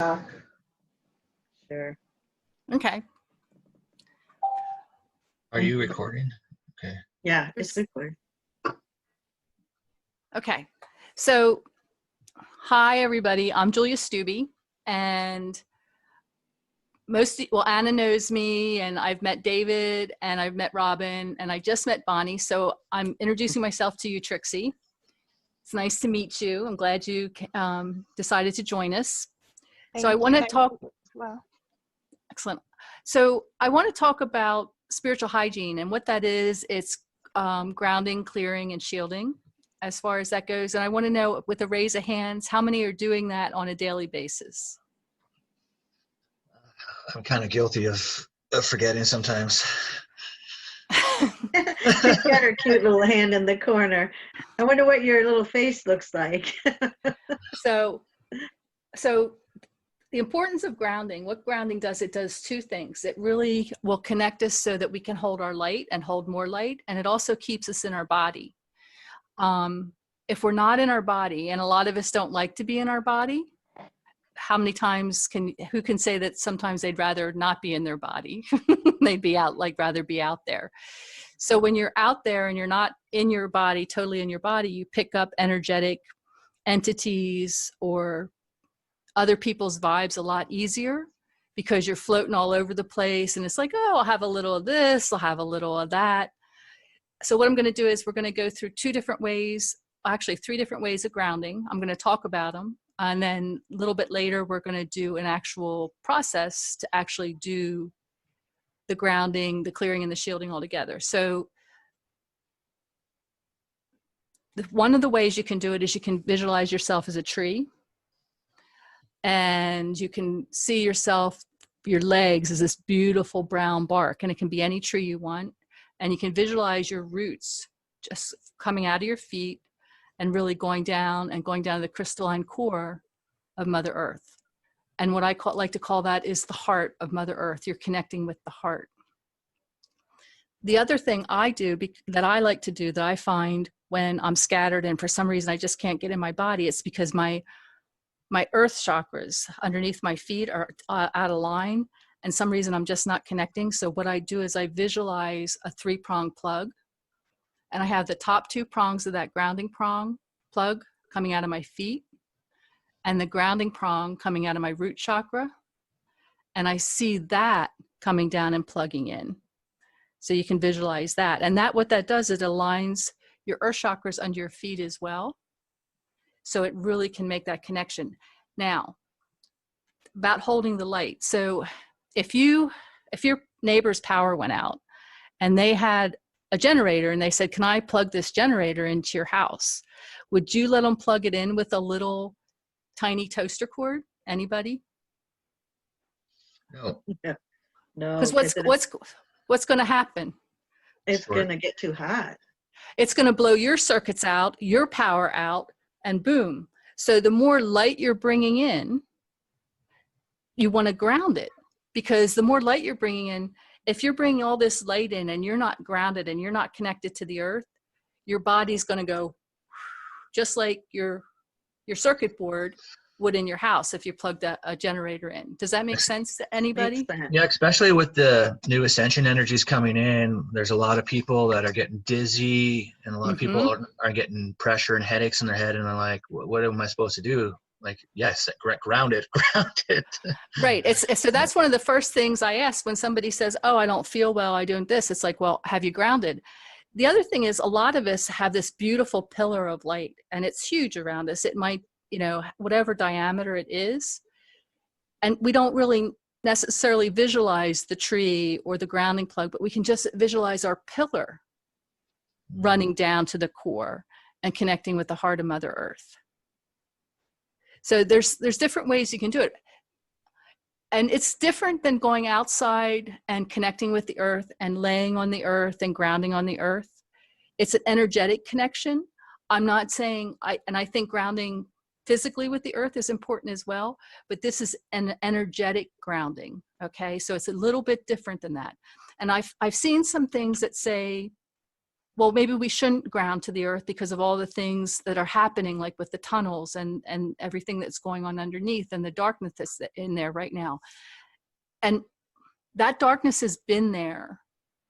Sure. Okay. Are you recording? Okay. Yeah, it's recorded. Okay. So, hi everybody. I'm Julia Stubbe, and Anna knows me, and I've met David, and I've met Robin, and I just met Bonnie. So I'm introducing myself to you, Trixie. It's nice to meet you. I'm glad you decided to join us. So I want to talk. Well, Excellent. So I want to talk about spiritual hygiene and what that is. It's grounding, clearing, and shielding as far as that goes. And I want to know, with a raise of hands, how many are doing that on a daily basis? I'm kind of guilty of forgetting sometimes. She's got her cute little hand in the corner. I wonder what your little face looks like. So the importance of grounding, what grounding does, it does two things. It really will connect us so that we can hold our light and hold more light. And it also keeps us in our body. If we're not in our body, and a lot of us don't like to be in our body, how many times who can say that sometimes they'd rather not be in their body? They'd be out, rather be out there. So when you're out there and you're not in your body, totally in your body, you pick up energetic entities or other people's vibes a lot easier because you're floating all over the place. And it's like, oh, I'll have a little of this, I'll have a little of that. So what I'm going to do is we're going to go through three different ways of grounding. I'm going to talk about them. And then a little bit later, we're going to do an actual process to actually do the grounding, the clearing, and the shielding all together. So one of the ways you can do it is you can visualize yourself as a tree. And you can see yourself, your legs as this beautiful brown bark. And it can be any tree you want. And you can visualize your roots just coming out of your feet and really going down to the crystalline core of Mother Earth. And what I like to call that is the heart of Mother Earth. You're connecting with the heart. The other thing I do that I like to do that I find when I'm scattered and for some reason I just can't get in my body, it's because my earth chakras underneath my feet are out of line, and some reason I'm just not connecting. So what I do is I visualize a 3-prong plug, and I have the top 2 prongs of that grounding plug coming out of my feet, and the grounding prong coming out of my root chakra. And I see that coming down and plugging in. So you can visualize that. And what that does, it aligns your earth chakras under your feet as well. So it really can make that connection. Now, about holding the light. So if your neighbor's power went out and they had a generator and they said, can I plug this generator into your house? Would you let them plug it in with a little tiny toaster cord? Anybody? No. No. Because what's going to happen? It's going to get too hot. It's going to blow your circuits out, your power out, and boom. So the more light you're bringing in, you want to ground it, because the more light you're bringing in, if you're bringing all this light in and you're not grounded and you're not connected to the earth, your body's going to go just like your circuit board would in your house if you plugged a generator in. Does that make sense to anybody? Yeah, especially with the new ascension energies coming in, there's a lot of people that are getting dizzy, and a lot of people are getting pressure and headaches in their head, and they're like, what am I supposed to do? Like, yes, ground it. Right. So that's one of the first things I ask when somebody says, oh, I don't feel well, I'm doing this. It's like, well, have you grounded? The other thing is, a lot of us have this beautiful pillar of light, and it's huge around us. It might, whatever diameter it is. And we don't really necessarily visualize the tree or the grounding plug, but we can just visualize our pillar running down to the core and connecting with the heart of Mother Earth. So there's different ways you can do it. And it's different than going outside and connecting with the earth and laying on the earth and grounding on the earth. It's an energetic connection. I'm not saying, I think grounding physically with the earth is important as well, but this is an energetic grounding, okay? So it's a little bit different than that. And I've seen some things that say, well, maybe we shouldn't ground to the earth because of all the things that are happening, like with the tunnels and everything that's going on underneath and the darkness that's in there right now. And that darkness has been there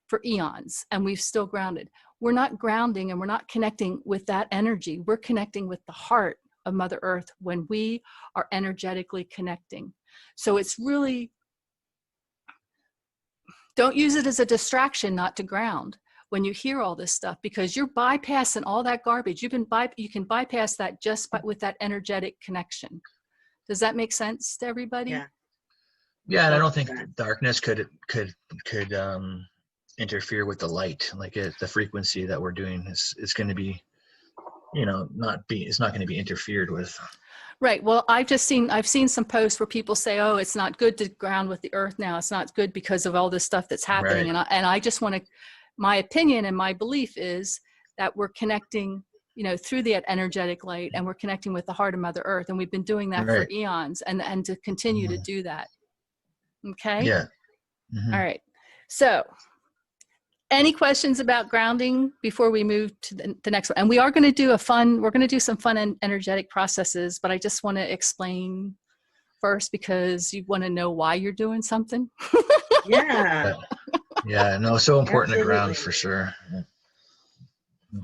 for eons, and we've still grounded. We're not grounding and we're not connecting with that energy. We're connecting with the heart of Mother Earth when we are energetically connecting. So it's really, don't use it as a distraction not to ground when you hear all this stuff, because you're bypassing all that garbage. You can bypass that just with that energetic connection. Does that make sense to everybody? Yeah. Yeah, and I don't think darkness could interfere with the light. Like the frequency that we're doing is going to be, it's not going to be interfered with. Right. Well, I've seen some posts where people say, oh, it's not good to ground with the earth now. It's not good because of all this stuff that's happening. Right. And I just want to, my opinion and my belief is that we're connecting, through the energetic light, and we're connecting with the heart of Mother Earth. And we've been doing that for eons, and to continue to do that. Okay. Yeah. All right. So any questions about grounding before we move to the next one? And we're going to do some fun and energetic processes, but I just want to explain first because you want to know why you're doing something. Yeah. Yeah. No, so important to ground for sure. Yeah.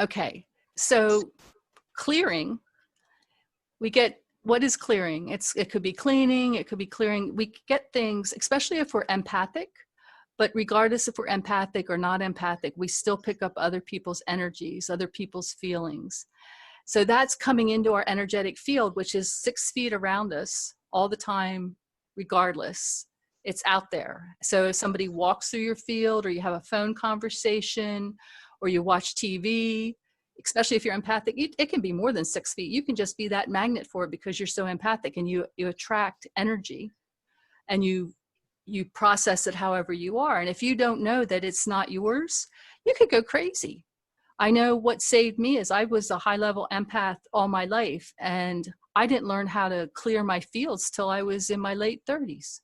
Okay. So clearing, what is clearing? It could be cleaning, it could be clearing. We get things, especially if we're empathic, but regardless if we're empathic or not empathic, we still pick up other people's energies, other people's feelings. So that's coming into our energetic field, which is 6 feet around us all the time, regardless. It's out there. So if somebody walks through your field, or you have a phone conversation, or you watch TV, especially if you're empathic, it can be more than 6 feet. You can just be that magnet for it because you're so empathic, and you attract energy, and you process it however you are. And if you don't know that it's not yours, you could go crazy. I know what saved me is I was a high-level empath all my life, and I didn't learn how to clear my fields till I was in my late 30s.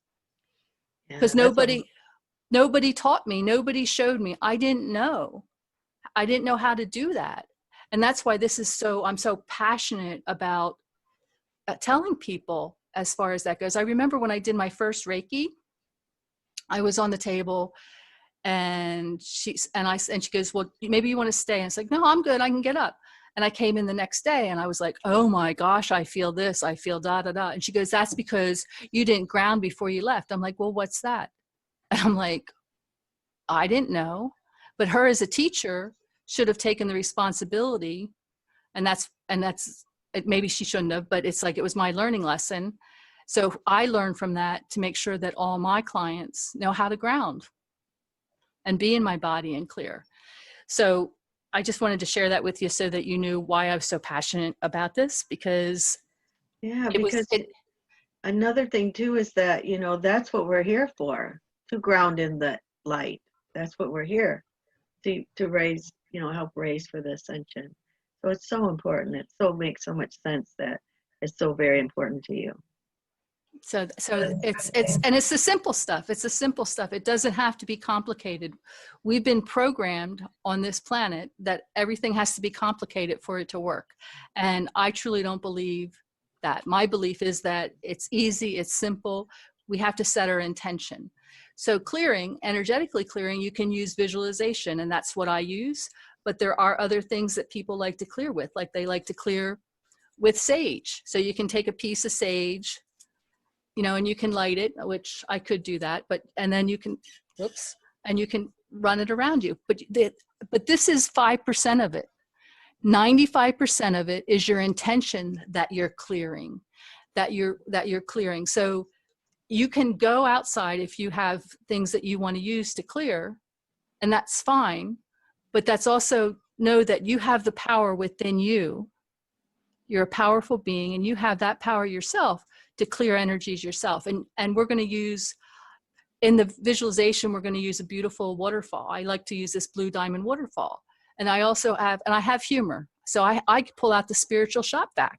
Because nobody taught me, nobody showed me. I didn't know how to do that. And that's why I'm so passionate about telling people as far as that goes. I remember when I did my first Reiki, I was on the table, and she goes, well, maybe you want to stay. And it's like, no, I'm good. I can get up. And I came in the next day, and I was like, oh my gosh, I feel this. I feel da, da, da. And she goes, that's because you didn't ground before you left. I'm like, well, what's that? And I'm like, I didn't know. But her as a teacher should have taken the responsibility. And that's maybe she shouldn't have, but it's like, it was my learning lesson. So I learned from that to make sure that all my clients know how to ground and be in my body and clear. So I just wanted to share that with you so that you knew why I was so passionate about this, because another thing too is that, that's what we're here for, to ground in the light. That's what we're here to raise, help raise for the ascension. So it's so important. Makes so much sense that it's so very important to you. So it's the simple stuff. It's the simple stuff. It doesn't have to be complicated. We've been programmed on this planet that everything has to be complicated for it to work. And I truly don't believe that. My belief is that it's easy, it's simple. We have to set our intention. So energetically clearing, you can use visualization, and that's what I use. But there are other things that people like to clear with, like they like to clear with sage. So you can take a piece of sage, and you can light it, which I could do that, and then you can run it around you. But this is 5% of it. 95% of it is your intention that you're clearing, that you're clearing. So you can go outside if you have things that you want to use to clear, and that's fine. But that's also know that you have the power within you. You're a powerful being, and you have that power yourself to clear energies yourself. And we're going to use, in the visualization, we're going to use a beautiful waterfall. I like to use this blue diamond waterfall. And I also have humor. So I pull out the spiritual shop vac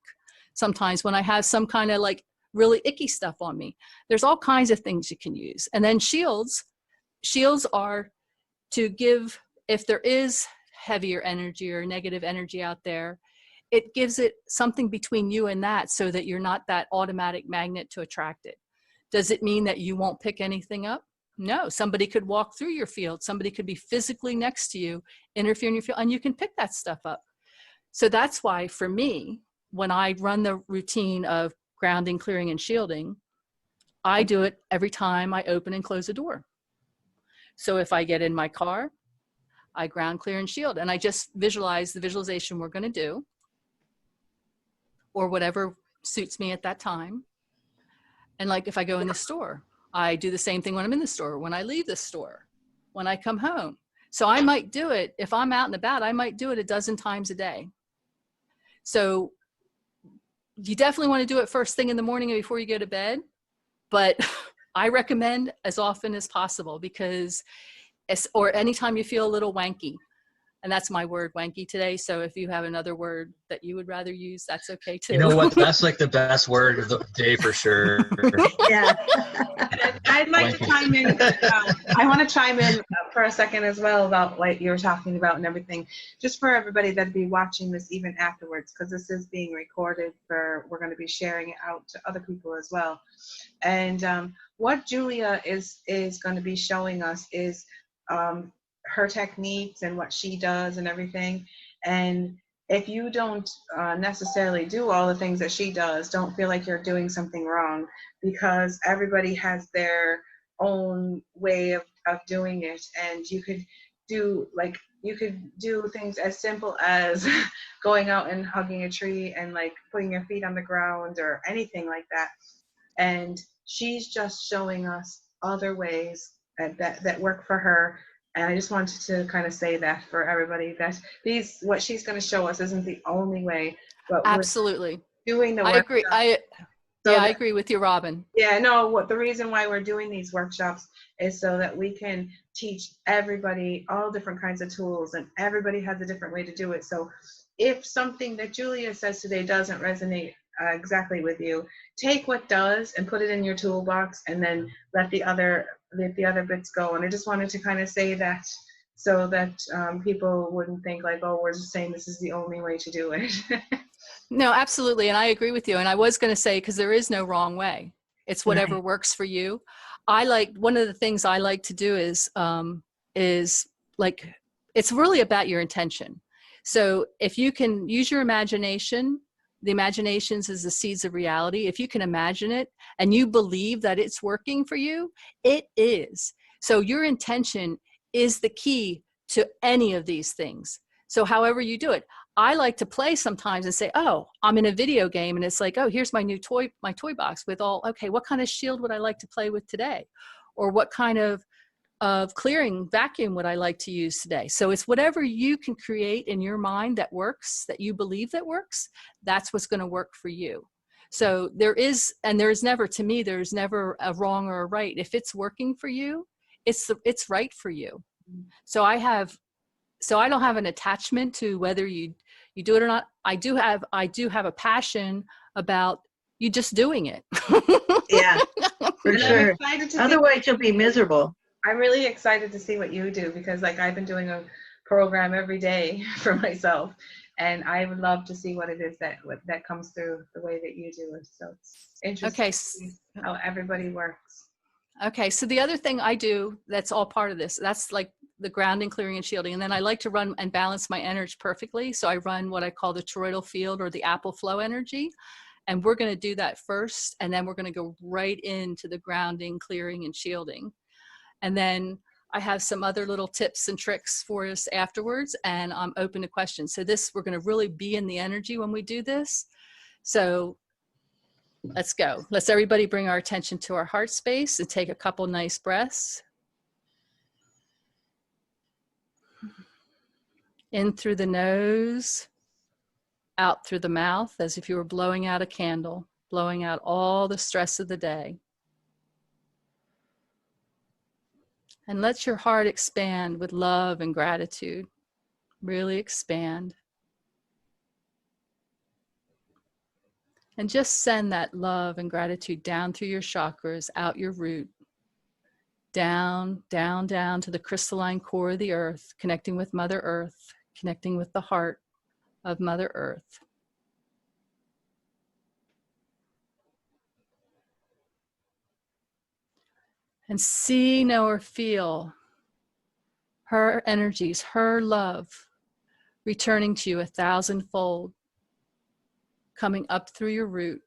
sometimes when I have some kind of like really icky stuff on me. There's all kinds of things you can use. And then shields are to give if there is heavier energy or negative energy out there, it gives it something between you and that, so that you're not that automatic magnet to attract it. Does it mean that you won't pick anything up? No, somebody could walk through your field. Somebody could be physically next to you, interfere in your field, and you can pick that stuff up. So that's why for me, when I run the routine of grounding, clearing, and shielding, I do it every time I open and close a door. So if I get in my car, I ground, clear, and shield, and I just visualize the visualization we're going to do, or whatever suits me at that time. And like if I go in the store, I do the same thing when I'm in the store, when I leave the store, when I come home. So I might do it, if I'm out and about, I might do it a dozen times a day. So you definitely want to do it first thing in the morning before you go to bed, but I recommend as often as possible, because or anytime you feel a little wanky. And that's my word, wanky, today. So if you have another word that you would rather use, that's okay too. You know what? That's like the best word of the day for sure. Yeah. I'd like to chime in. I want to chime in for a second as well about what you were talking about and everything, just for everybody that'd be watching this even afterwards, because this is being recorded. We're going to be sharing it out to other people as well. And what Julia is going to be showing us is her techniques and what she does and everything. And if you don't necessarily do all the things that she does, don't feel like you're doing something wrong, because everybody has their own way of doing it. And you could do things as simple as going out and hugging a tree and like putting your feet on the ground or anything like that. And she's just showing us other ways that work for her. And I just wanted to kind of say that for everybody, that what she's going to show us isn't the only way, but absolutely we're doing the work. I agree. I agree with you, Robin. Yeah, no, the reason why we're doing these workshops is so that we can teach everybody all different kinds of tools, and everybody has a different way to do it. So if something that Julia says today doesn't resonate exactly with you, take what does and put it in your toolbox, and then let the other bits go. And I just wanted to kind of say that, so that people wouldn't think like, oh, we're just saying this is the only way to do it. No, absolutely. And I agree with you. And I was going to say, because there is no wrong way. It's whatever Right. works for you. One of the things I like to do is like, it's really about your intention. So if you can use your imagination, the imaginations is the seeds of reality. If you can imagine it and you believe that it's working for you, it is. So your intention is the key to any of these things. So however you do it, I like to play sometimes and say, oh, I'm in a video game and it's like, oh, here's my new toy box with all, okay, what kind of shield would I like to play with today? Or what kind of clearing vacuum would I like to use today? So it's whatever you can create in your mind that works, that you believe that works, that's what's going to work for you. So there's never a wrong or a right. If it's working for you, it's right for you. So I don't have an attachment to whether you do it or not. I do have a passion about you just doing it. Yeah, for And sure. I'm excited to Otherwise, you'll be miserable. I'm really excited to see what you do, because like I've been doing a program every day for myself, and I would love to see what it is that comes through the way that you do it. So it's interesting Okay. to see how everybody works. Okay. So the other thing I do that's all part of this, that's like the grounding, clearing, and shielding. And then I like to run and balance my energy perfectly. So I run what I call the toroidal field, or the apple flow energy. And we're going to do that first. And then we're going to go right into the grounding, clearing, and shielding. And then I have some other little tips and tricks for us afterwards, and I'm open to questions. So we're going to really be in the energy when we do this. So let's go. Let's everybody bring our attention to our heart space and take a couple nice breaths. In through the nose, out through the mouth, as if you were blowing out a candle, blowing out all the stress of the day. And let your heart expand with love and gratitude. Really expand. And just send that love and gratitude down through your chakras, out your root, down, down, down to the crystalline core of the earth, connecting with Mother Earth, connecting with the heart of Mother Earth. And see, know, or feel her energies, her love, returning to you 1,000-fold, coming up through your root,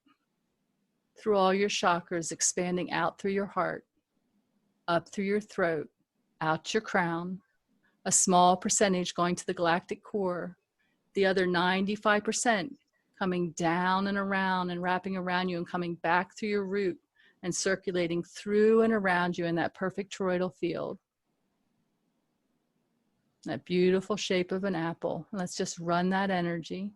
through all your chakras, expanding out through your heart, up through your throat, out your crown, a small percentage going to the galactic core, the other 95% coming down and around and wrapping around you and coming back through your root and circulating through and around you in that perfect toroidal field. That beautiful shape of an apple. Let's just run that energy.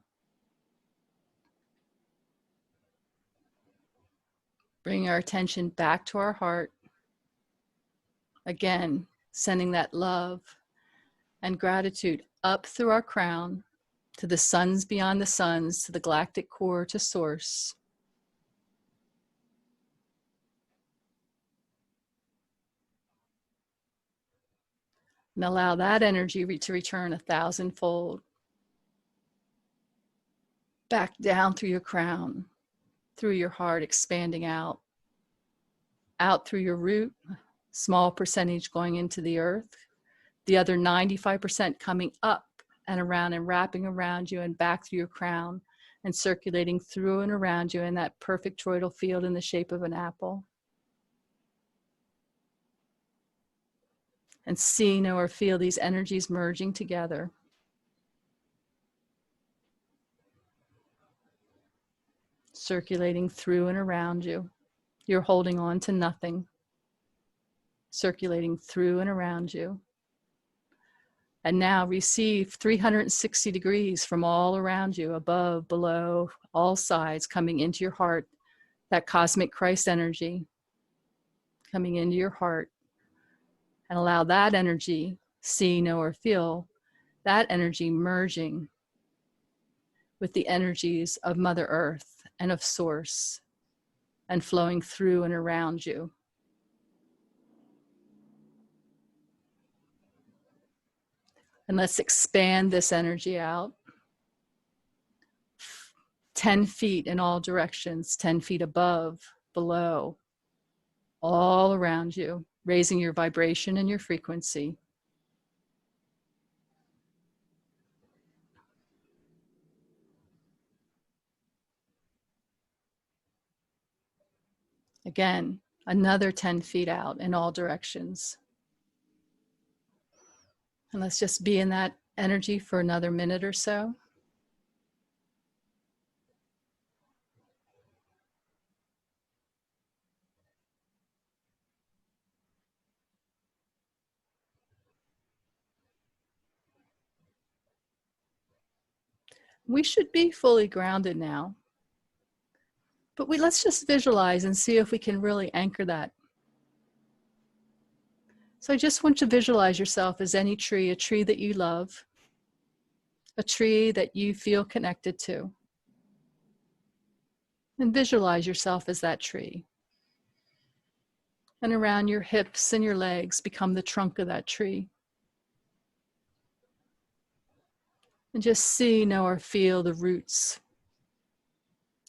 Bring our attention back to our heart. Again, sending that love and gratitude up through our crown to the suns beyond the suns, to the galactic core, to source. And allow that energy to return 1,000-fold. Back down through your crown, through your heart, expanding out through your root, small percentage going into the earth, the other 95% coming up and around and wrapping around you and back through your crown and circulating through and around you in that perfect toroidal field in the shape of an apple. And see, know, or feel these energies merging together. Circulating through and around you. You're holding on to nothing. Circulating through and around you. And now receive 360 degrees from all around you, above, below, all sides, coming into your heart. That cosmic Christ energy coming into your heart. And allow that energy, see, know, or feel, that energy merging with the energies of Mother Earth and of Source and flowing through and around you. And let's expand this energy out. 10 feet in all directions, 10 feet above, below, all around you, raising your vibration and your frequency. Again, another 10 feet out in all directions. And let's just be in that energy for another minute or so. We should be fully grounded now, but let's just visualize and see if we can really anchor that. So I just want you to visualize yourself as any tree, a tree that you love, a tree that you feel connected to. And visualize yourself as that tree. And around your hips and your legs, become the trunk of that tree. And just see, know, or feel the roots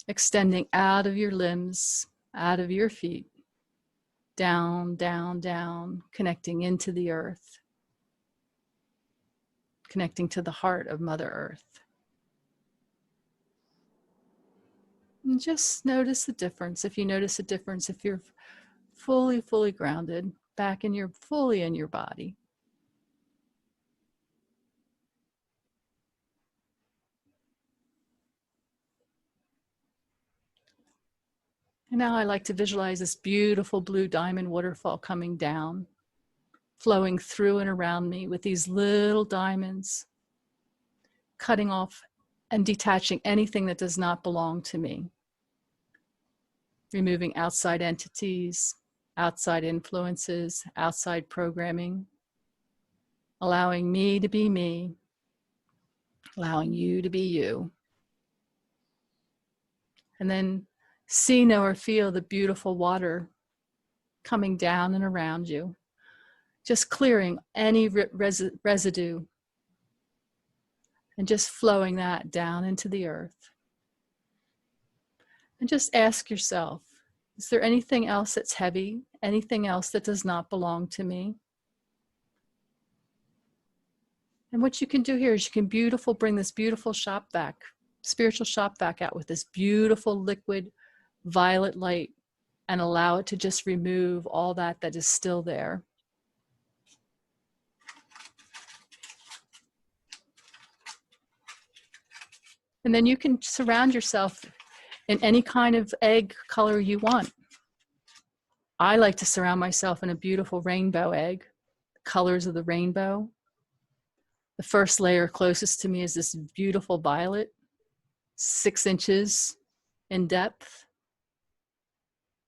extending out of your limbs, out of your feet, down, down, down, connecting into the earth, connecting to the heart of Mother Earth. And just notice the difference. If you notice a difference, if you're fully, fully grounded, back in your, fully in your body. And now I like to visualize this beautiful blue diamond waterfall coming down, flowing through and around me with these little diamonds, cutting off and detaching anything that does not belong to me, removing outside entities, outside influences, outside programming, allowing me to be me, allowing you to be you. And then see, know, or feel the beautiful water coming down and around you, just clearing any residue and just flowing that down into the earth. And just ask yourself, is there anything else that's heavy? Anything else that does not belong to me? And what you can do here is you can bring this beautiful shop vac, spiritual shop vac out with this beautiful liquid violet light and allow it to just remove all that is still there. And then you can surround yourself in any kind of egg color you want. I like to surround myself in a beautiful rainbow egg, colors of the rainbow. The first layer closest to me is this beautiful violet, 6 inches in depth.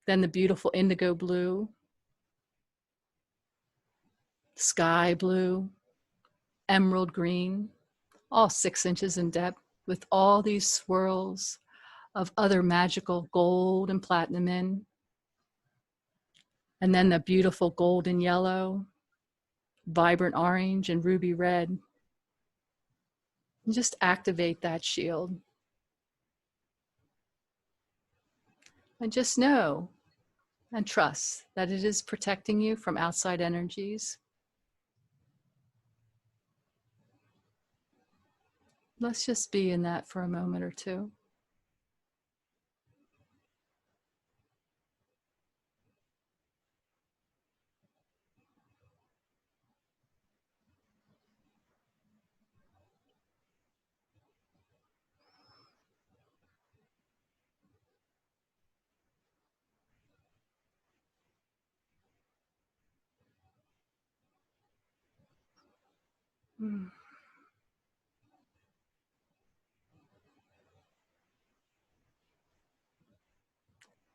Then the beautiful indigo blue, sky blue, emerald green, all 6 inches in depth with all these swirls of other magical gold and platinum in. And then the beautiful golden yellow, vibrant orange, and ruby red. And just activate that shield. And just know and trust that it is protecting you from outside energies. Let's just be in that for a moment or two.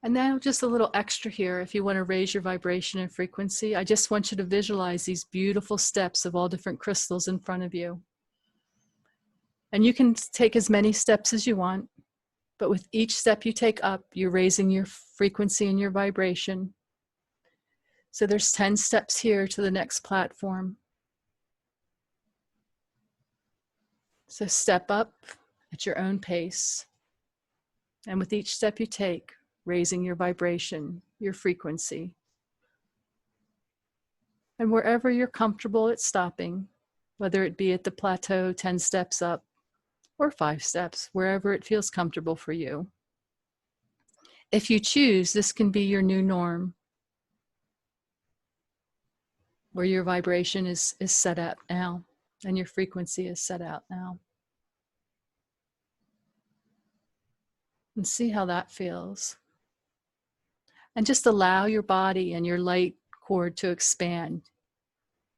And now just a little extra here, if you want to raise your vibration and frequency, I just want you to visualize these beautiful steps of all different crystals in front of you. And you can take as many steps as you want, but with each step you take up, you're raising your frequency and your vibration. So there's 10 steps here to the next platform. So step up at your own pace. And with each step you take, raising your vibration, your frequency. And wherever you're comfortable at stopping, whether it be at the plateau 10 steps up or 5 steps, wherever it feels comfortable for you. If you choose, this can be your new norm, where your vibration is set at now and your frequency is set out now. And see how that feels. And just allow your body and your light cord to expand.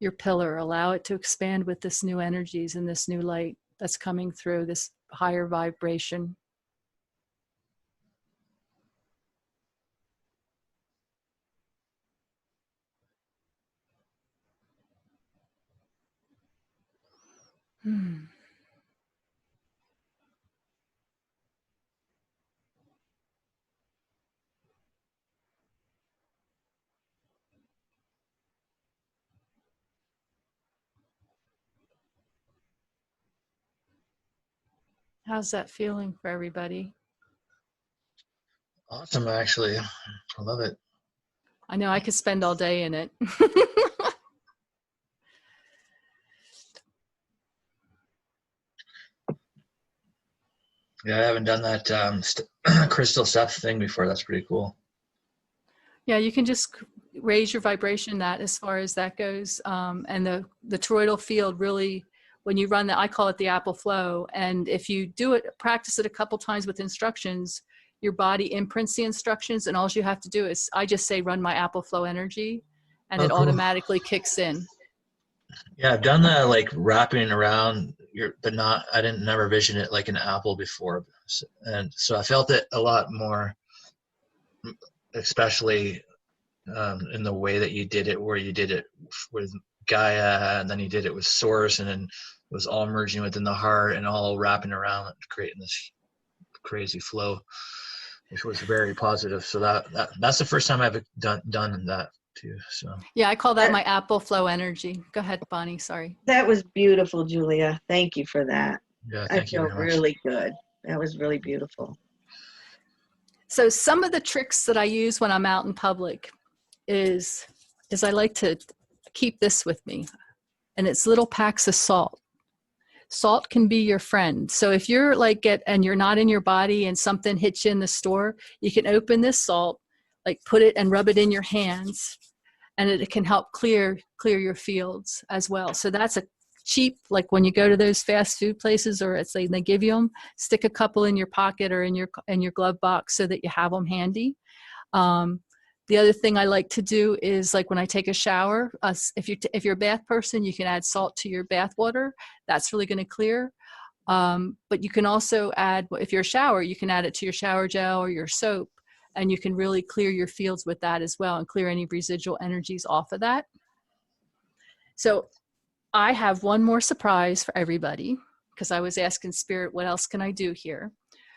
Your pillar, allow it to expand with this new energies and this new light that's coming through, this higher vibration. How's that feeling for everybody? Awesome, actually. I love it. I know I could spend all day in it. Yeah, I haven't done that crystal stuff thing before. That's pretty cool. Yeah, you can just raise your vibration that as far as that goes. And the toroidal field really, when you run that, I call it the apple flow. And if you do it, practice it a couple times with instructions, your body imprints the instructions, and all you have to do is, I just say, run my apple flow energy, and it cool. automatically kicks in. Yeah, I've done that, like wrapping around but I didn't never vision it like an apple before. And so I felt it a lot more, especially in the way that you did it, where you did it with Gaia, and then you did it with Source, and then it was all merging within the heart and all wrapping around, creating this crazy flow, which was very positive. So that's the first time I've done that too. So Yeah, I call that my apple flow energy. Go ahead, Bonnie. Sorry. That was beautiful, Julia. Thank you for that. yeah, I thank you feel very much. really good. That was really beautiful. So some of the tricks that I use when I'm out in public is I like to keep this with me, and it's little packs of salt. Salt can be your friend. So if you're like and you're not in your body and something hits you in the store, you can open this salt, like put it and rub it in your hands, and it can help clear your fields as well. So that's a cheap, like when you go to those fast food places, or it's like they give you them, stick a couple in your pocket or in your glove box so that you have them handy. The other thing I like to do is, like when I take a shower, if you're a bath person, you can add salt to your bath water. That's really going to clear. But you can also add, if you're a shower, you can add it to your shower gel or your soap, and you can really clear your fields with that as well and clear any residual energies off of that. So I have one more surprise for everybody, because I was asking Spirit, what else can I do here?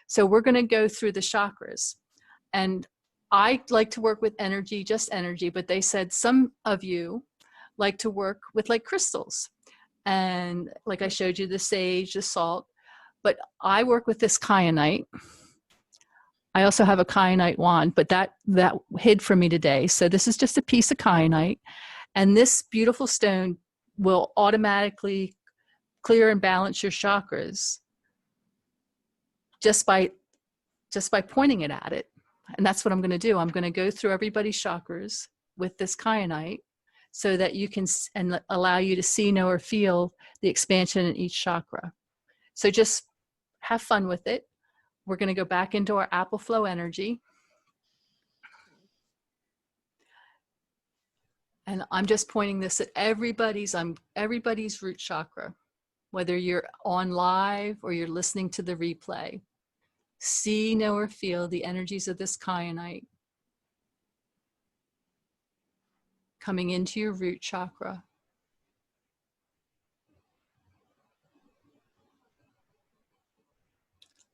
So we're going to go through the chakras. And I like to work with energy, just energy, but they said some of you like to work with like crystals. And like I showed you, the sage, the salt, but I work with this kyanite. I also have a kyanite wand, but that hid from me today. So this is just a piece of kyanite, and this beautiful stone will automatically clear and balance your chakras just by pointing it at it. And that's what I'm going to do. I'm going to go through everybody's chakras with this kyanite so that you can and allow you to see, know, or feel the expansion in each chakra. So just have fun with it. We're going to go back into our apple flow energy. And I'm just pointing this at everybody's root chakra, whether you're on live or you're listening to the replay. See, know, or feel the energies of this kyanite coming into your root chakra.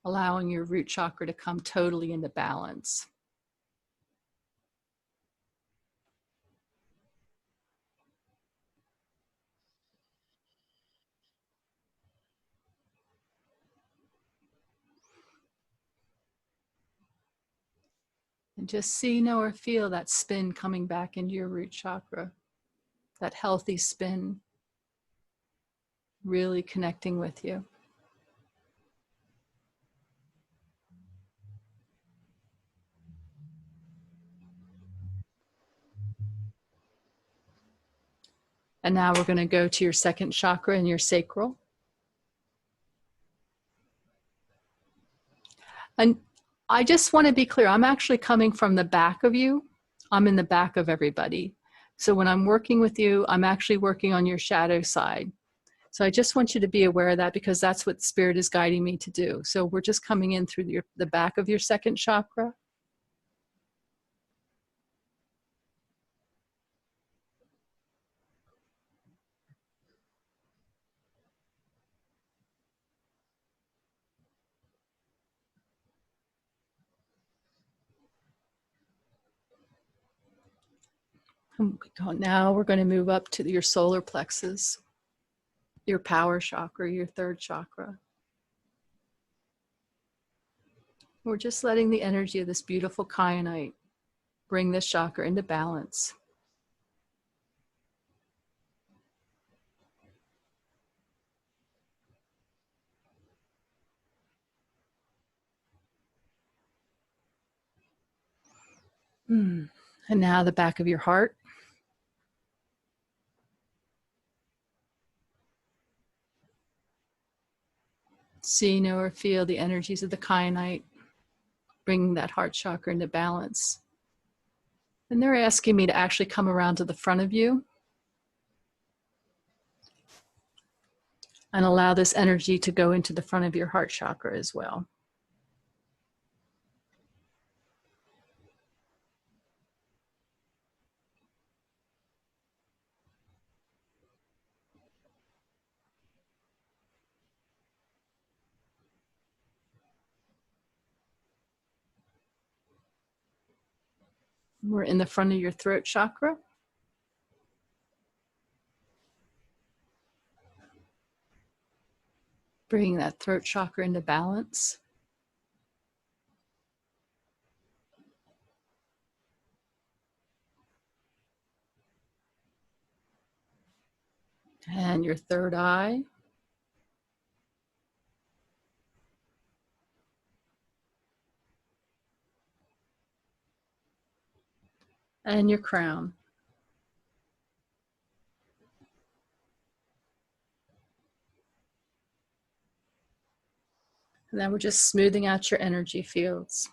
Allowing your root chakra to come totally into balance. And just see, know, or feel that spin coming back into your root chakra, that healthy spin, really connecting with you. And now we're going to go to your second chakra and your sacral. And I just want to be clear, I'm actually coming from the back of you. I'm in the back of everybody. So when I'm working with you, I'm actually working on your shadow side. So I just want you to be aware of that, because that's what Spirit is guiding me to do. So we're just coming in through the back of your second chakra. Now we're going to move up to your solar plexus, your power chakra, your third chakra. We're just letting the energy of this beautiful kyanite bring this chakra into balance. And now the back of your heart. See, know, or feel the energies of the kyanite bringing that heart chakra into balance. And they're asking me to actually come around to the front of you and allow this energy to go into the front of your heart chakra as well. We're in the front of your throat chakra. Bringing that throat chakra into balance. And your third eye. And your crown. And then we're just smoothing out your energy fields.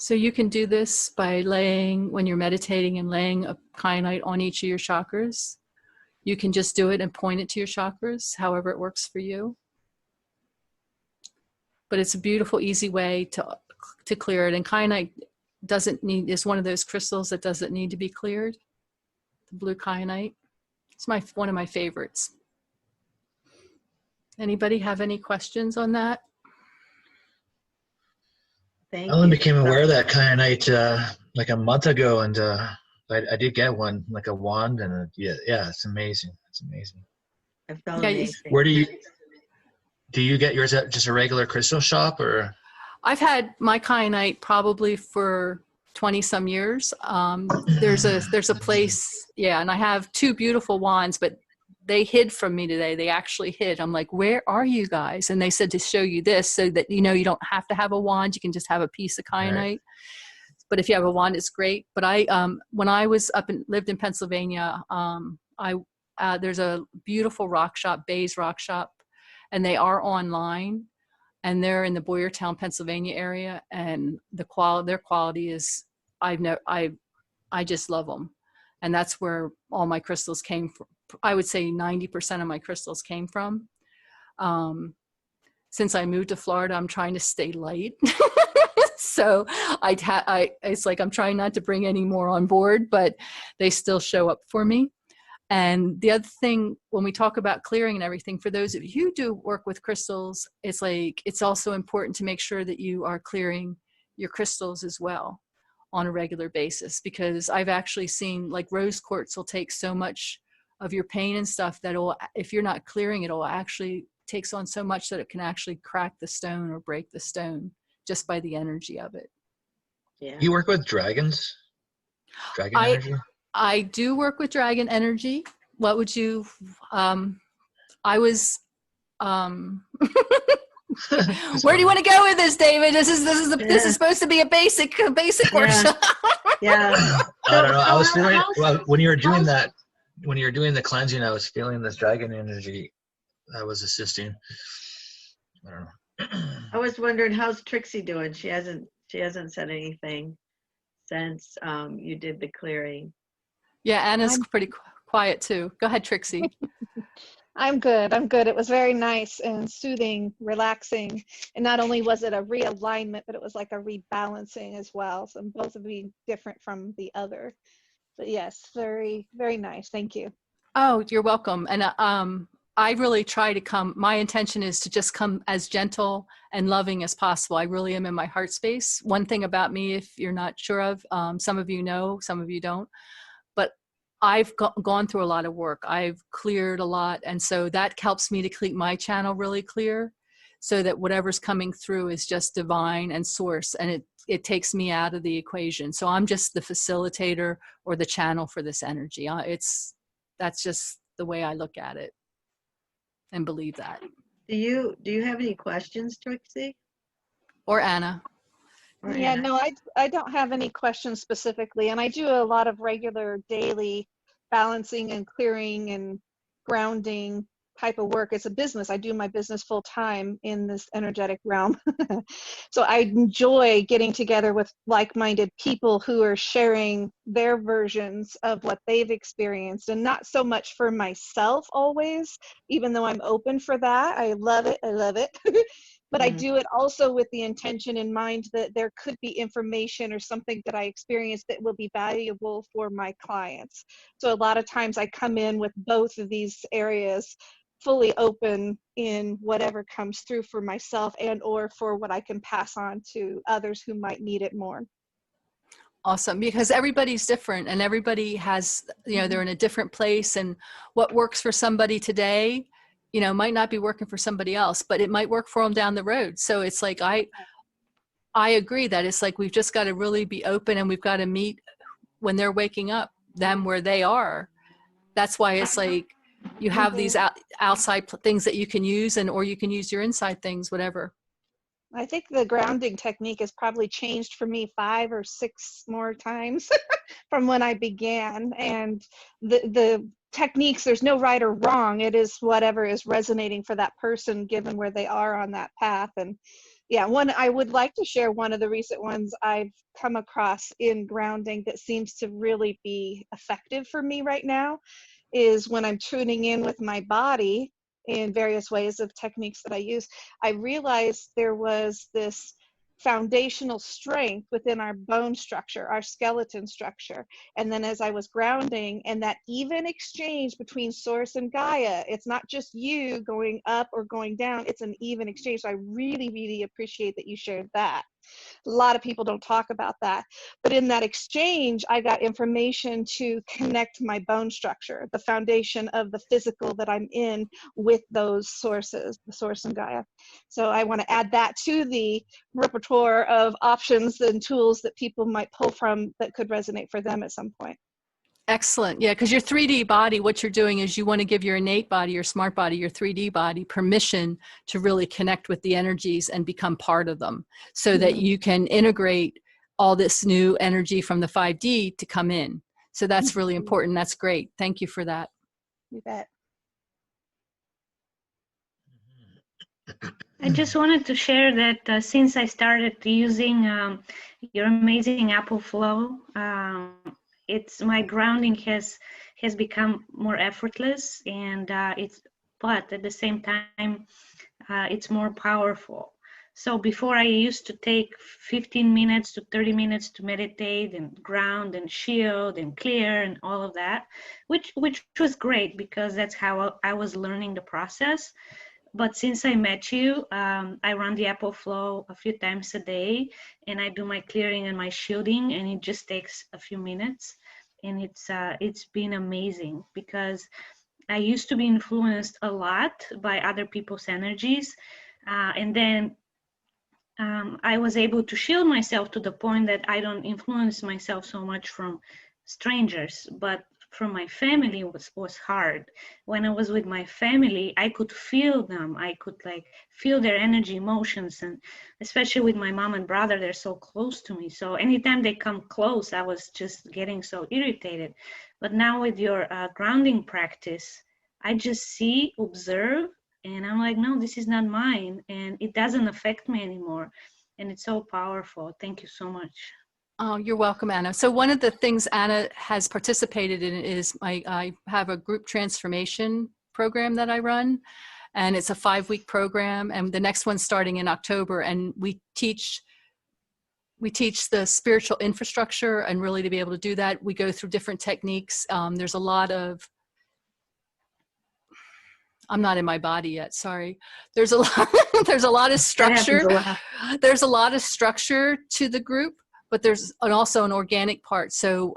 So you can do this by laying, when you're meditating and laying a kyanite on each of your chakras. You can just do it and point it to your chakras, however it works for you. But it's a beautiful, easy way to clear it. And kyanite is one of those crystals that doesn't need to be cleared. The blue kyanite. It's one of my favorites. Anybody have any questions on that? Thank I only you. became aware of that kyanite like a month ago, and I did get one, like a wand, and yeah, it's amazing. It's amazing. I felt Yeah, amazing. Where do you get yours at? Just a regular crystal shop, or? I've had my kyanite probably for 20 some years. There's a place, yeah, and I have two beautiful wands, but they hid from me today. They actually hid. I'm like, where are you guys? And they said to show you this so that you don't have to have a wand. You can just have a piece of kyanite. Right. But if you have a wand, it's great. But when I was lived in Pennsylvania, there's a beautiful rock shop, Bay's Rock Shop, and they are online, and they're in the Boyertown, Pennsylvania area, and their quality is, I just love them, and that's where all my crystals came from. I would say 90% of my crystals came from. Since I moved to Florida, I'm trying to stay light. So it's like I'm trying not to bring any more on board, but they still show up for me. And the other thing, when we talk about clearing and everything, for those of you who do work with crystals, it's also important to make sure that you are clearing your crystals as well on a regular basis, because I've actually seen, like, rose quartz will take so much of your pain and stuff that if you're not clearing it, actually takes on so much that it can actually crack the stone or break the stone just by the energy of it. Yeah. You work with dragons? Dragon energy? I do work with dragon energy. What would you, I was, where do you want to go with this, David? This is supposed to be a basic workshop. Yeah. I don't know. I was feeling, when you were doing that, when you were doing the cleansing, I was feeling this dragon energy that was assisting. I don't know. I was wondering, how's Trixie doing? She hasn't said anything since you did the clearing. Yeah, Anna's pretty quiet too. Go ahead, Trixie. I'm good. It was very nice and soothing, relaxing. And not only was it a realignment, but it was like a rebalancing as well. So both of being different from the other. But yes, very, very nice. Thank you. Oh, you're welcome. And I really try to come, my intention is to just come as gentle and loving as possible. I really am in my heart space. One thing about me, if you're not sure of, some of you know, some of you don't, but I've gone through a lot of work. I've cleared a lot. And so that helps me to keep my channel really clear, so that whatever's coming through is just divine and source. And it takes me out of the equation. So I'm just the facilitator or the channel for this energy. That's just the way I look at it and believe that. Do you have any questions, Trixie? Or Anna? Yeah, no, I don't have any questions specifically. And I do a lot of regular daily balancing and clearing and grounding type of work. It's a business. I do my business full time in this energetic realm. So I enjoy getting together with like-minded people who are sharing their versions of what they've experienced, and not so much for myself always, even though I'm open for that. I love it. but I do it also with the intention in mind that there could be information or something that I experience that will be valuable for my clients. So a lot of times I come in with both of these areas fully open in whatever comes through for myself and or for what I can pass on to others who might need it more. Awesome, because everybody's different and everybody has, you know, they're in a different place, and what works for somebody today, you know, might not be working for somebody else, but it might work for them down the road. So it's like, I agree that it's like, we've just got to really be open, and we've got to meet when they're waking up, them where they are. That's why it's like, you have these outside things that you can use, and, or you can use your inside things, whatever. I think the grounding technique has probably changed for me 5 or 6 more times from when I began. And the techniques, there's no right or wrong. It is whatever is resonating for that person, given where they are on that path. And yeah, I would like to share one of the recent ones I've come across in grounding that seems to really be effective for me right now is when I'm tuning in with my body in various ways of techniques that I use. I realized there was this foundational strength within our bone structure, our skeleton structure. And then as I was grounding, and that even exchange between source and Gaia, it's not just you going up or going down, it's an even exchange. So I really, really appreciate that you shared that. A lot of people don't talk about that. But in that exchange, I got information to connect my bone structure, the foundation of the physical that I'm in, with those sources, the source and Gaia. So I want to add that to the repertoire of options and tools that people might pull from that could resonate for them at some point. Excellent. Yeah, because your 3D body, what you're doing is you want to give your innate body, your smart body, your 3D body permission to really connect with the energies and become part of them, so that you can integrate all this new energy from the 5D to come in. So that's really important. That's great. Thank you for that. You bet. I just wanted to share that since I started using your amazing Apple Flow, my grounding has become more effortless, and but at the same time it's more powerful. So before, I used to take 15 minutes to 30 minutes to meditate and ground and shield and clear and all of that, which was great, because that's how I was learning the process. But since I met you, I run the Apple Flow a few times a day, and I do my clearing and my shielding, and it just takes a few minutes. And it's been amazing, because I used to be influenced a lot by other people's energies, and then I was able to shield myself to the point that I don't influence myself so much from strangers, but from my family was hard. When I was with my family, I could feel them. I could like feel their energy, emotions, and especially with my mom and brother, they're so close to me. So anytime they come close, I was just getting so irritated. But now with your grounding practice, I just see, observe, and I'm like, no, this is not mine, and it doesn't affect me anymore. And it's so powerful. Thank you so much. Oh, you're welcome, Anna. So one of the things Anna has participated in is I have a group transformation program that I run, and it's a 5-week program, and the next one's starting in October, and we teach the spiritual infrastructure, and really to be able to do that, we go through different techniques. There's a lot of, I'm not in my body yet, sorry. There's a lot of structure. There's a lot of structure to the group, but there's also an organic part. So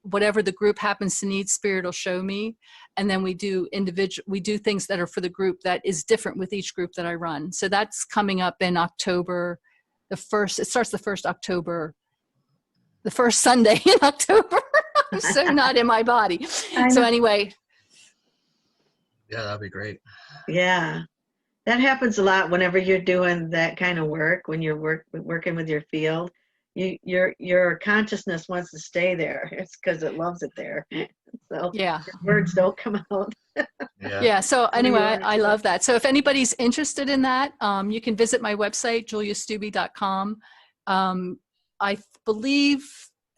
whatever the group happens to need, Spirit will show me. And then we do things that are for the group that is different with each group that I run. So that's coming up in October. It starts the first October, the first Sunday in October. I'm so not in my body. So anyway. Yeah, that'd be great. Yeah. That happens a lot whenever you're doing that kind of work, when you're working with your field. Your consciousness wants to stay there. It's because it loves it there. So yeah, words don't come out. Yeah. So anyway, I love that. So if anybody's interested in that, you can visit my website, juliastubbe.com.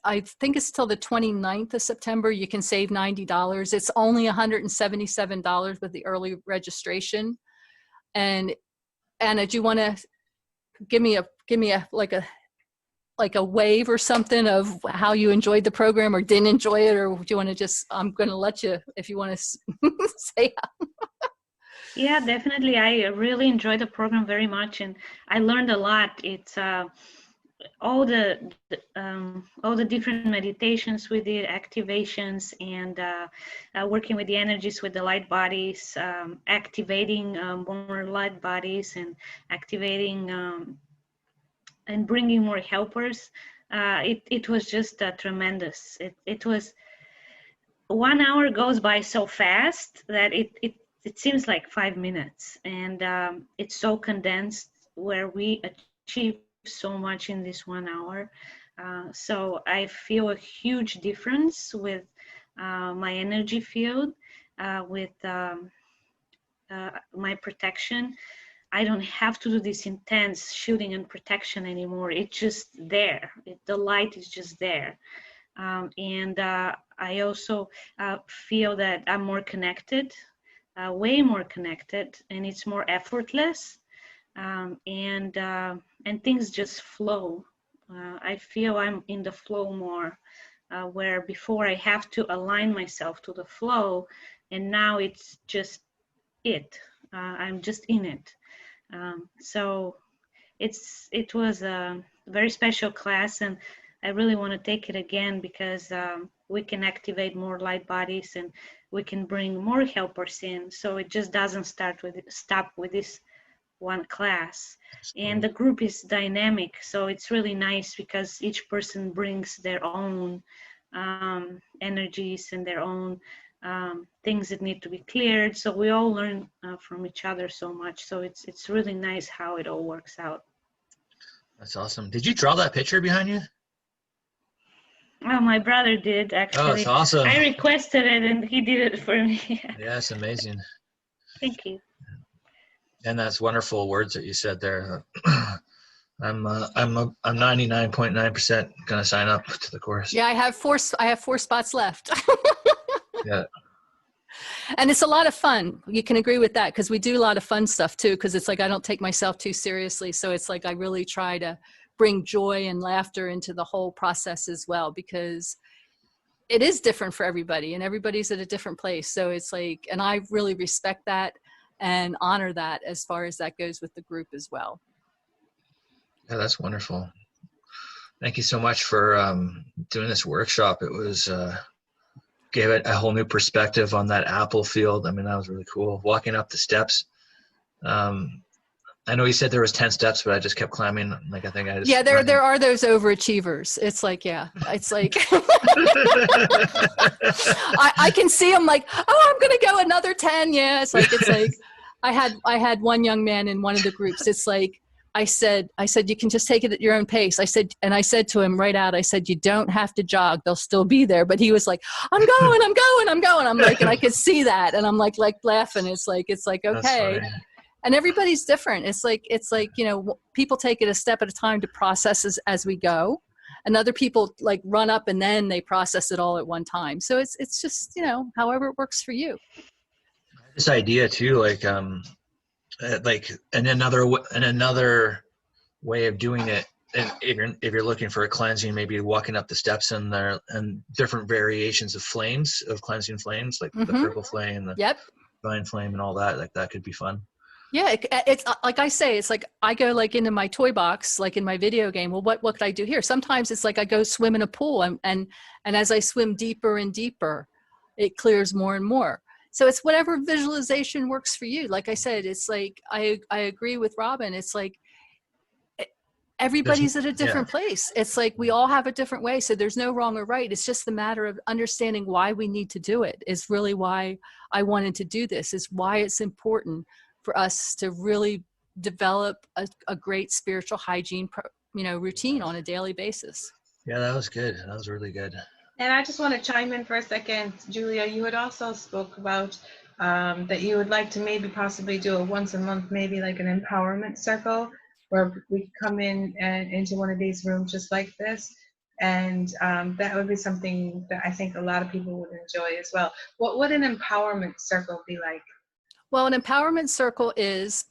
I think it's till the 29th of September. You can save $90. It's only $177 with the early registration. And Anna, do you want to give me a like a wave or something of how you enjoyed the program or didn't enjoy it, or do you want to just, I'm going to let you, if you want to say. Yeah, definitely. I really enjoyed the program very much, and I learned a lot. It's all the different meditations we did, activations, and working with the energies with the light bodies, activating more light bodies, and activating and bringing more helpers. It was just tremendous. It was 1 hour goes by so fast that it seems like 5 minutes, and it's so condensed where we achieve so much in this 1 hour. So I feel a huge difference with my energy field, with my protection. I don't have to do this intense shooting and protection anymore. It's just there. The light is just there. And I also feel that I'm more connected, way more connected, and it's more effortless, and things just flow. I feel I'm in the flow more, where before I have to align myself to the flow, and now it's just it. I'm just in it. So it was a very special class, and I really want to take it again because we can activate more light bodies and we can bring more helpers in. So it just doesn't stop with this one class. And the group is dynamic, so it's really nice because each person brings their own energies and their own things that need to be cleared. So we all learn from each other so much. So it's really nice how it all works out. That's awesome. Did you draw that picture behind you? Oh, my brother did, actually. Oh, it's awesome. I requested it and he did it for me. Yeah, it's amazing. Thank you. And that's wonderful words that you said there. I'm 99.9% gonna sign up to the course. Yeah, I have four spots left. Yeah. And it's a lot of fun. You can agree with that because we do a lot of fun stuff too, because it's like I don't take myself too seriously. So it's like I really try to bring joy and laughter into the whole process as well, because it is different for everybody and everybody's at a different place. So it's like, and I really respect that and honor that as far as that goes with the group as well. Yeah, that's wonderful. Thank you so much for doing this workshop. It was gave it a whole new perspective on that apple field. I mean, that was really cool. Walking up the steps. I know you said there was 10 steps, but I just kept climbing. Like, I think I just. Yeah, there are those overachievers. It's like, yeah, it's like, I can see them like, oh, I'm going to go another 10. Yeah. It's like, I had one young man in one of the groups. It's like, I said, you can just take it at your own pace. I said to him right out, I said, you don't have to jog. They'll still be there. But he was like, I'm going. I'm like, and I could see that. And I'm like laughing. It's like, okay. And everybody's different. It's like, you know, people take it a step at a time to process as we go. And other people like run up and then they process it all at one time. So it's just, you know, however it works for you. This idea too, like another way of doing it. And if you're looking for a cleansing, maybe walking up the steps and different variations of flames, of cleansing flames, like the purple flame, the divine flame, and all that. Like that could be fun. Yeah, it's like I say, it's like I go like into my toy box, like in my video game. Well, what could I do here? Sometimes it's like I go swim in a pool, and as I swim deeper and deeper, it clears more and more. So it's whatever visualization works for you. Like I said, it's like I agree with Robin. It's like everybody's at a different place. It's like we all have a different way. So there's no wrong or right. It's just the matter of understanding why we need to do it. Is really why I wanted to do this. Is why it's important for us to really develop a great spiritual hygiene, routine on a daily basis. Yeah, that was good. That was really good. And I just want to chime in for a second. Julia, you had also spoke about that you would like to maybe possibly do a once a month, maybe like an empowerment circle where we come in and into one of these rooms just like this. And that would be something that I think a lot of people would enjoy as well. What would an empowerment circle be like? Well, an empowerment circle is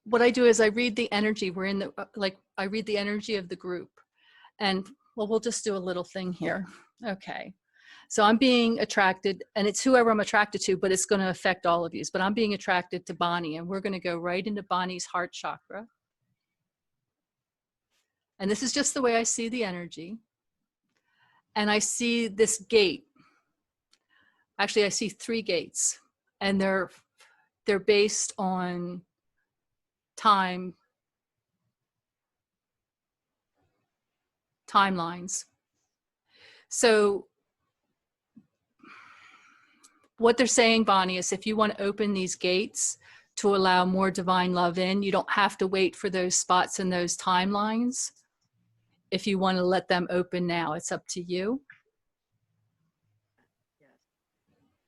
what I do is I read the energy. We're in the, I read the energy of the group. And well, we'll just do a little thing here. Okay. So I'm being attracted, and it's whoever I'm attracted to, but it's going to affect all of you. But I'm being attracted to Bonnie, and we're going to go right into Bonnie's heart chakra. And this is just the way I see the energy. And I see this gate. Actually, I see 3 gates, and they're based on timelines. So what they're saying, Bonnie, is if you want to open these gates to allow more divine love in, you don't have to wait for those spots in those timelines. If you want to let them open now, it's up to you.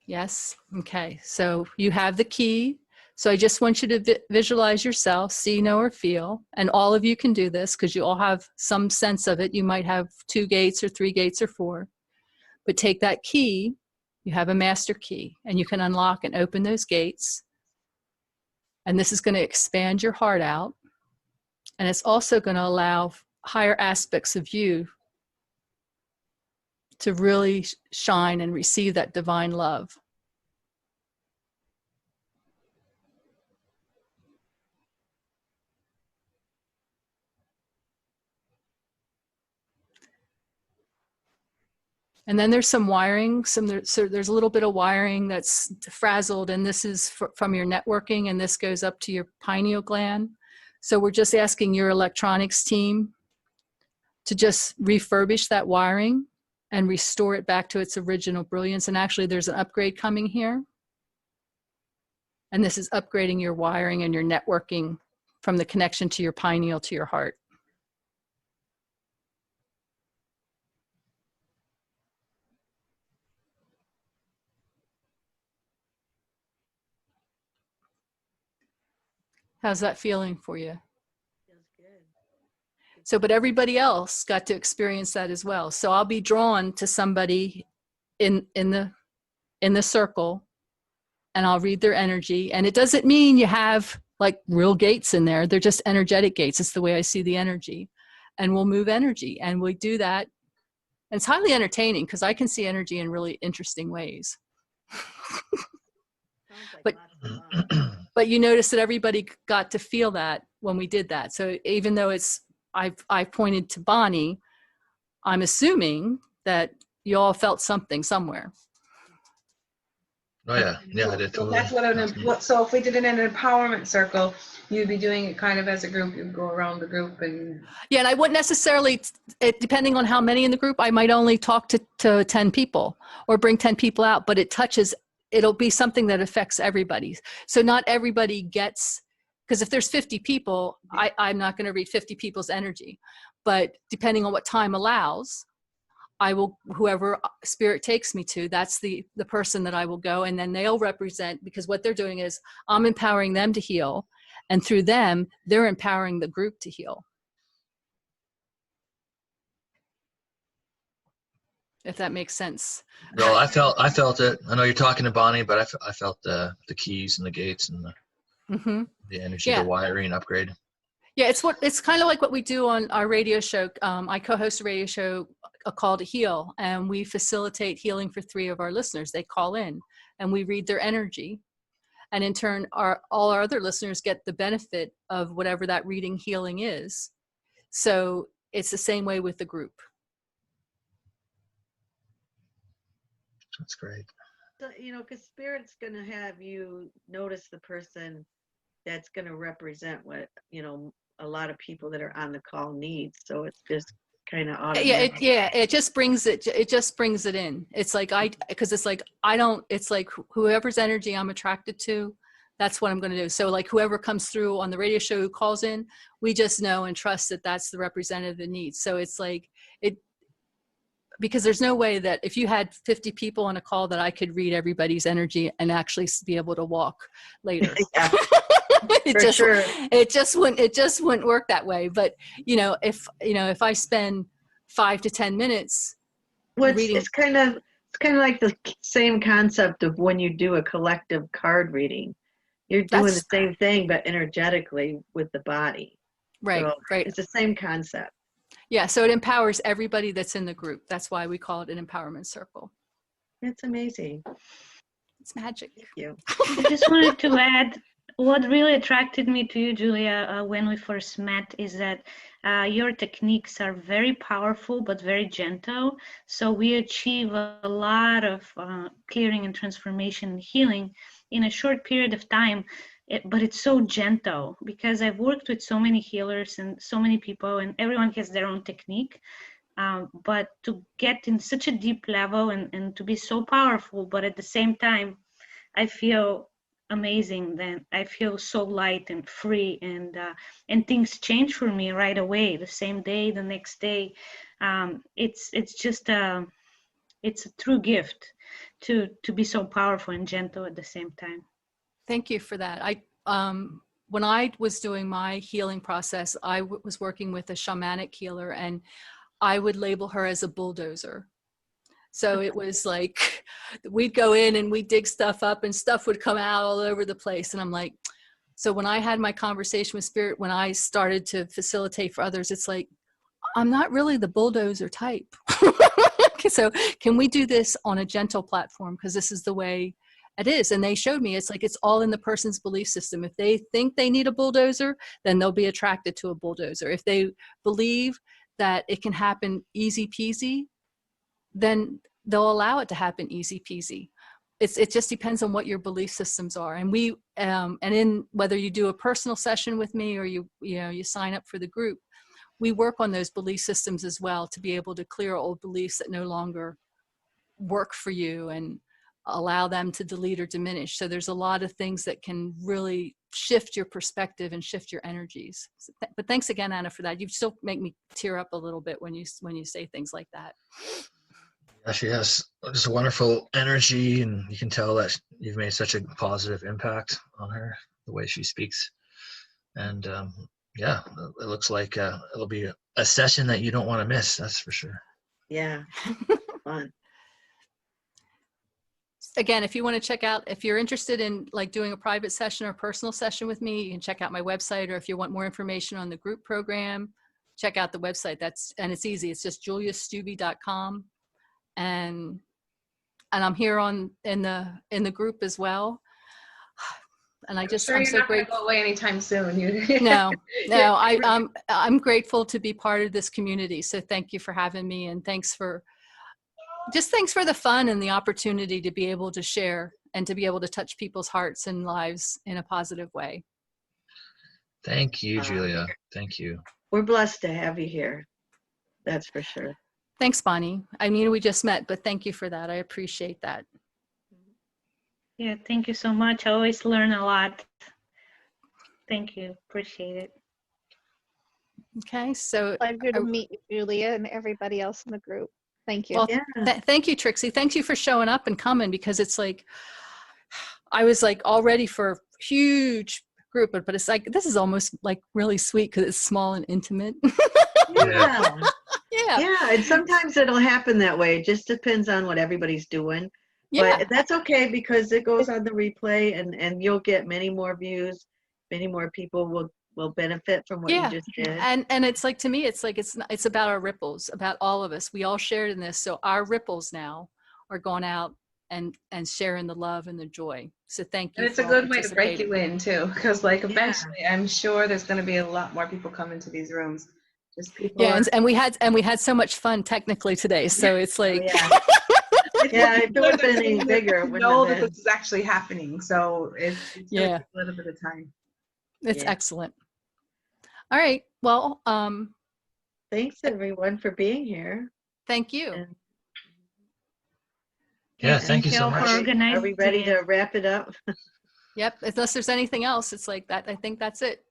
Yes? Okay. So you have the key. So I just want you to visualize yourself, see, know, or feel. And all of you can do this because you all have some sense of it. You might have 2 gates or 3 gates or 4. But take that key. You have a master key, and you can unlock and open those gates. And this is going to expand your heart out. And it's also going to allow higher aspects of you to really shine and receive that divine love. And then there's some wiring, so there's a little bit of wiring that's frazzled, and this is from your networking, and this goes up to your pineal gland. So we're just asking your electronics team to just refurbish that wiring and restore it back to its original brilliance. And actually there's an upgrade coming here. And this is upgrading your wiring and your networking from the connection to your pineal to your heart. How's that feeling for you? Feels good. So, but everybody else got to experience that as well. So I'll be drawn to somebody in the circle, and I'll read their energy. And it doesn't mean you have like real gates in there. They're just energetic gates. It's the way I see the energy. And we'll move energy, and we do that. And it's highly entertaining because I can see energy in really interesting ways. Sounds like lots of fun. But you notice that everybody got to feel that when we did that. So even though I pointed to Bonnie, I'm assuming that you all felt something somewhere. Oh yeah, yeah, I did So totally. so if we did it in an empowerment circle, you'd be doing it kind of as a group. You'd go around the group and. Yeah, and I wouldn't necessarily, depending on how many in the group, I might only talk to 10 people or bring 10 people out, but it'll be something that affects everybody. So not everybody gets, because if there's 50 people, I'm not going to read 50 people's energy. But depending on what time allows, I will, whoever spirit takes me to, that's the person that I will go, and then they'll represent, because what they're doing is I'm empowering them to heal, and through them, they're empowering the group to heal. If that makes sense. Well, I felt it. I know you're talking to Bonnie, but I felt the keys and the gates and the energy, the wiring upgrade. Yeah, it's kind of like what we do on our radio show. I co-host a radio show, A Call to Heal, and we facilitate healing for 3 of our listeners. They call in, and we read their energy, and in turn, all our other listeners get the benefit of whatever that reading healing is. So it's the same way with the group. That's great. So, because Spirit's going to have you notice the person that's going to represent what, a lot of people that are on the call need. So it's just kind of automatic. It just brings it in. It's like it's like whoever's energy I'm attracted to, that's what I'm going to do. So like whoever comes through on the radio show who calls in, we just know and trust that that's the representative that needs. So it's like because there's no way that if you had 50 people on a call that I could read everybody's energy and actually be able to walk later. Yeah, it just wouldn't work that way. But if I spend 5 to 10 minutes reading, it's kind of like the same concept of when you do a collective card reading. You're doing That's- the same thing, but energetically with the body. Right, So right. it's the same concept. Yeah, so it empowers everybody that's in the group. That's why we call it an empowerment circle. It's amazing. It's magic. Thank you. I just wanted to add, what really attracted me to you, Julia, when we first met, is that your techniques are very powerful but very gentle. So we achieve a lot of clearing and transformation and healing in a short period of time. But it's so gentle, because I've worked with so many healers and so many people, and everyone has their own technique. But to get in such a deep level and to be so powerful, but at the same time, I feel amazing. Then I feel so light and free, and things change for me right away, the same day, the next day. It's just it's a true gift to be so powerful and gentle at the same time. Thank you for that. When I was doing my healing process, I was working with a shamanic healer, and I would label her as a bulldozer. So it was like, we'd go in and we'd dig stuff up and stuff would come out all over the place. And I'm like, so when I had my conversation with Spirit, when I started to facilitate for others, it's like, I'm not really the bulldozer type. So can we do this on a gentle platform? Because this is the way it is. And they showed me, it's like, it's all in the person's belief system. If they think they need a bulldozer, then they'll be attracted to a bulldozer. If they believe that it can happen easy peasy, then they'll allow it to happen easy peasy. It just depends on what your belief systems are. And we, and in whether you do a personal session with me or you sign up for the group, we work on those belief systems as well to be able to clear old beliefs that no longer work for you and allow them to delete or diminish. So there's a lot of things that can really shift your perspective and shift your energies. So but thanks again, Anna, for that. You still make me tear up a little bit when you say things like that. Yeah, she has just a wonderful energy, and you can tell that you've made such a positive impact on her, the way she speaks. And yeah, it looks like it'll be a session that you don't want to miss, that's for sure. Yeah. Fun. Again, if you want to check out, if you're interested in like doing a private session or personal session with me, you can check out my website, or if you want more information on the group program, check out the website. And it's easy. It's just juliastubbe.com. And I'm here in the group as well. And I'm so grateful. Go away anytime soon. No, I'm grateful to be part of this community. So thank you for having me, and thanks for the fun and the opportunity to be able to share and to be able to touch people's hearts and lives in a positive way. Thank you, Julia. Thank you. We're blessed to have you here. That's for sure. Thanks, Bonnie. I mean, we just met, but thank you for that. I appreciate that. Yeah, thank you so much. I always learn a lot. Thank you. Appreciate it. Okay, so Pleasure to meet you, Julia, and everybody else in the group. Thank you. Well, Yeah. thank you, Trixie. Thank you for showing up and coming, because it's like, I was like all ready for a huge group, but it's like, this is almost like really sweet because it's small and intimate. Yeah. Yeah. Yeah. And sometimes it'll happen that way. It just depends on what everybody's doing. Yeah. But that's okay, because it goes on the replay, and you'll get many more views. Many more people will benefit from what you just did. And it's like, to me, it's like, it's about our ripples, about all of us. We all shared in this. So our ripples now are going out and sharing the love and the joy. So thank you. And it's a good way to break you in too, because like eventually I'm sure there's going to be a lot more people come into these rooms. Just people. Yeah, and we had so much fun technically today. So it's like, Yeah, if it would have been any bigger, it wouldn't know have that been. this is actually happening. So it's Yeah, a little bit of time. it's excellent. All right. Well, Thanks everyone for being here. thank you. And Yeah, thank you so all for much. organizing are we ready it. to wrap it up? Yep. Unless there's anything else, it's like that. I think that's it.